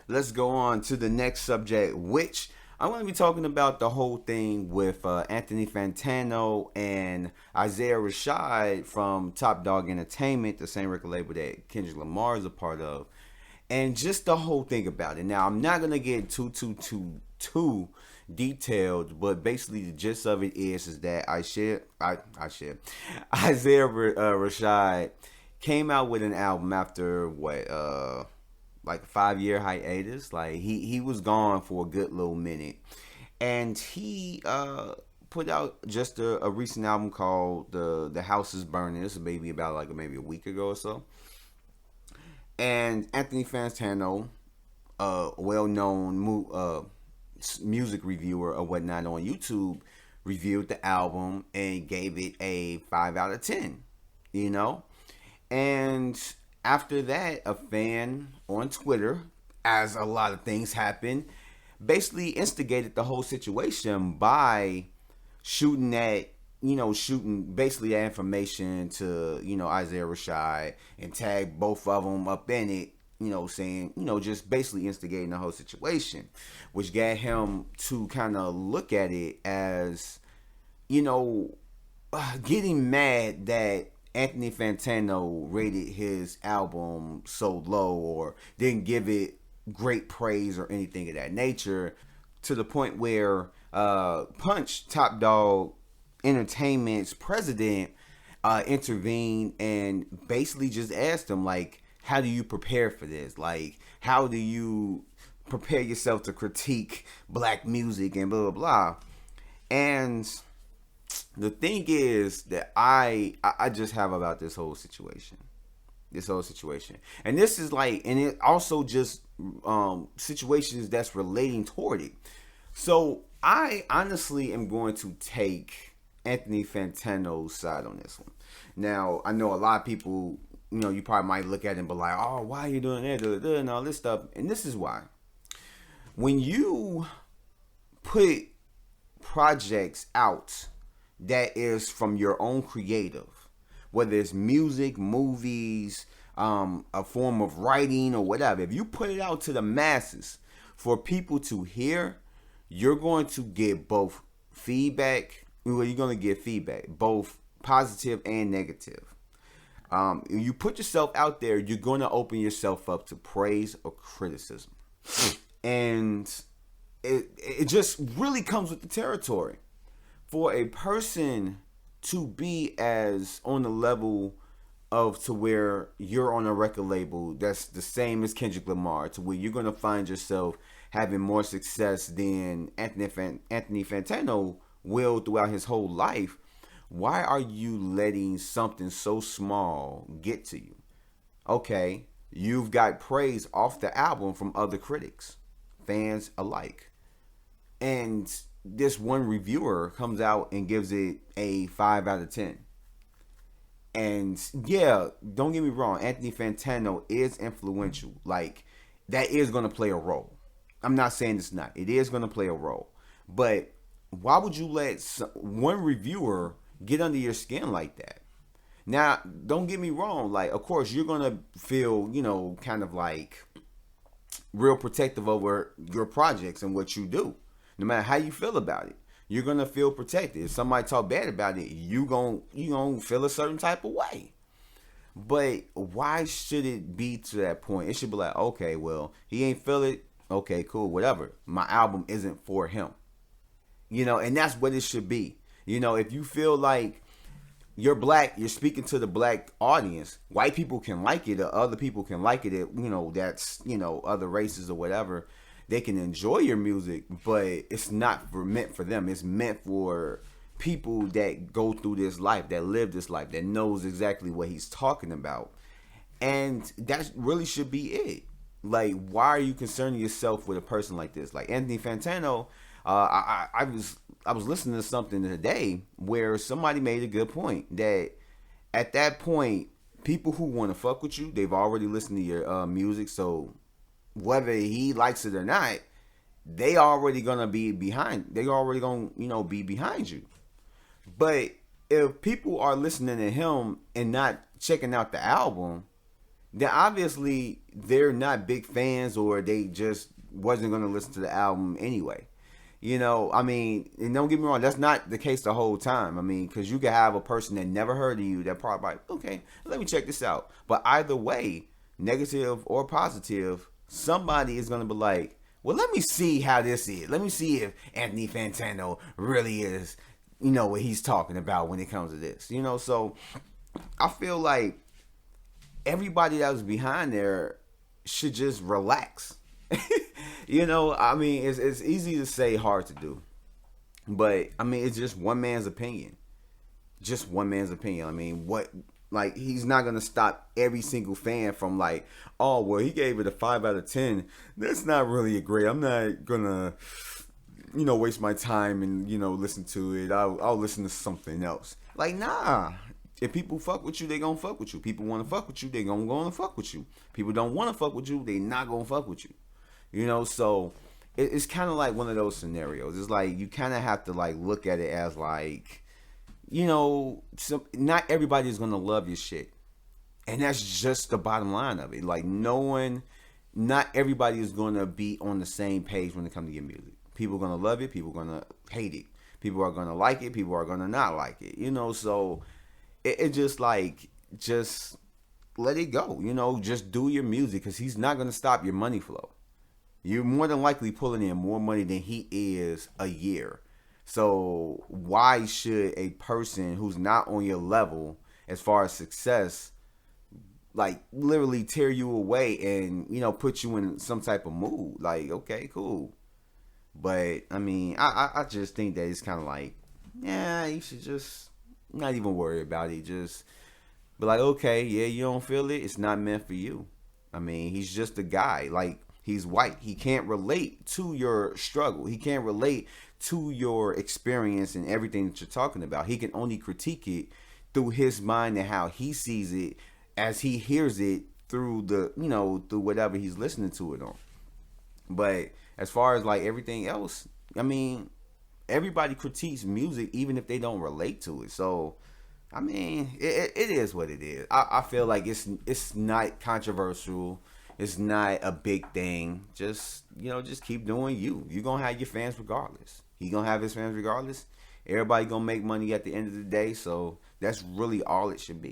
Let's go on to the next subject, which I'm going to be talking about the whole thing with Anthony Fantano and Isaiah Rashad from Top Dog Entertainment, the same record label that Kendrick Lamar is a part of, and just the whole thing about it. Now, I'm not going to get too detailed, but basically the gist of it is that Isaiah Rashad came out with an album after what like a 5 year hiatus. Like he was gone for a good little minute, and he put out just a recent album called the House is Burning. This is maybe about like maybe a week ago or so. And Anthony Fantano, a well-known music reviewer or whatnot on YouTube, reviewed the album and gave it a 5 out of 10. You know, and after that, a fan on Twitter, as a lot of things happen, basically instigated the whole situation by shooting basically that information to, Isaiah Rashad and tag both of them up in it, saying, just basically instigating the whole situation, which got him to kind of look at it as, you know, getting mad that Anthony Fantano rated his album so low or didn't give it great praise or anything of that nature, to the point where Punch Top Dog Entertainment's president intervened and basically just asked him, like, how do you prepare for this? Like, how do you prepare yourself to critique black music and blah blah blah? And the thing is that I just have about this whole situation, and this is like, and it also just situations that's relating toward it. So I honestly am going to take Anthony Fantano's side on this one. Now I know a lot of people, you probably might look at it and be like, oh, why are you doing that, and all this stuff, and this is why. When you put projects out that is from your own creative, whether it's music, movies, a form of writing or whatever, if you put it out to the masses for people to hear, you're going to get both feedback. Well, you're going to get feedback, both positive and negative. You put yourself out there, you're going to open yourself up to praise or criticism. And it just really comes with the territory. For a person to be as on the level of to where you're on a record label that's the same as Kendrick Lamar, to where you're going to find yourself having more success than Anthony Fantano will throughout his whole life, why are you letting something so small get to you? Okay, you've got praise off the album from other critics, fans alike. And this one reviewer comes out and gives it a 5 out of 10. And yeah, don't get me wrong, Anthony Fantano is influential. Like, that is going to play a role. I'm not saying it's not. It is going to play a role. But why would you let one reviewer get under your skin like that? Now, don't get me wrong. Like, of course, you're going to feel, kind of like real protective over your projects and what you do. No matter how you feel about it, you're gonna feel protected. If somebody talk bad about it, you gonna feel a certain type of way. But why should it be to that point? It should be like, okay, well, he ain't feel it. Okay, cool, whatever. My album isn't for him. And that's what it should be. If you feel like you're black, you're speaking to the black audience. White people can like it, or other people can like it. That's other races or whatever. They can enjoy your music, but it's not meant for them. It's meant for people that go through this life, that live this life, that knows exactly what he's talking about. And that really should be it. Like, why are you concerning yourself with a person like this? Like Anthony Fantano, I was listening to something today where somebody made a good point that at that point, people who want to fuck with you, they've already listened to your music, so whether he likes it or not, they already gonna be behind. They already gonna be behind you. But if people are listening to him and not checking out the album, then obviously they're not big fans, or they just wasn't going to listen to the album anyway. I mean, and don't get me wrong, that's not the case the whole time. I mean, because you could have a person that never heard of you that probably like, okay, let me check this out. But either way, negative or positive, somebody is going to be like, well, let me see how this is. Let me see if Anthony Fantano really is, what he's talking about when it comes to this. So I feel like everybody that was behind there should just relax. I mean, it's easy to say, hard to do. But I mean, it's just one man's opinion. Just one man's opinion. I mean, he's not gonna stop every single fan from like, oh well, he gave it a 5 out of 10. That's not really a great. I'm not gonna, waste my time and listen to it. I'll listen to something else. Like, nah. If people fuck with you, they gonna fuck with you. People want to fuck with you, they gonna go and fuck with you. People don't want to fuck with you, they not gonna fuck with you. So it's kind of like one of those scenarios. It's like you kind of have to like look at it as like, not everybody is gonna love your shit, and that's just the bottom line of it. Like not everybody is gonna be on the same page when it comes to your music. People are gonna love it, people are gonna hate it, people are gonna like it, people are gonna not like it. So it just like just let it go. Just do your music, because he's not gonna stop your money flow. You're more than likely pulling in more money than he is a year. So why should a person who's not on your level as far as success, like literally tear you away and, put you in some type of mood? Like, okay, cool. But I mean, I just think that it's kind of like, yeah, you should just not even worry about it. Just be like, okay, yeah, you don't feel it. It's not meant for you. I mean, he's just a guy. Like, he's white. He can't relate to your struggle. He can't relate to your experience and everything that you're talking about. He can only critique it through his mind and how he sees it as he hears it through through whatever he's listening to it on. But as far as like everything else, I mean, everybody critiques music even if they don't relate to it. So, I mean, it is what it is. I feel like it's not controversial. It's not a big thing. Just keep doing you. You're going to have your fans regardless. He going to have his fans regardless. Everybody going to make money at the end of the day. So that's really all it should be.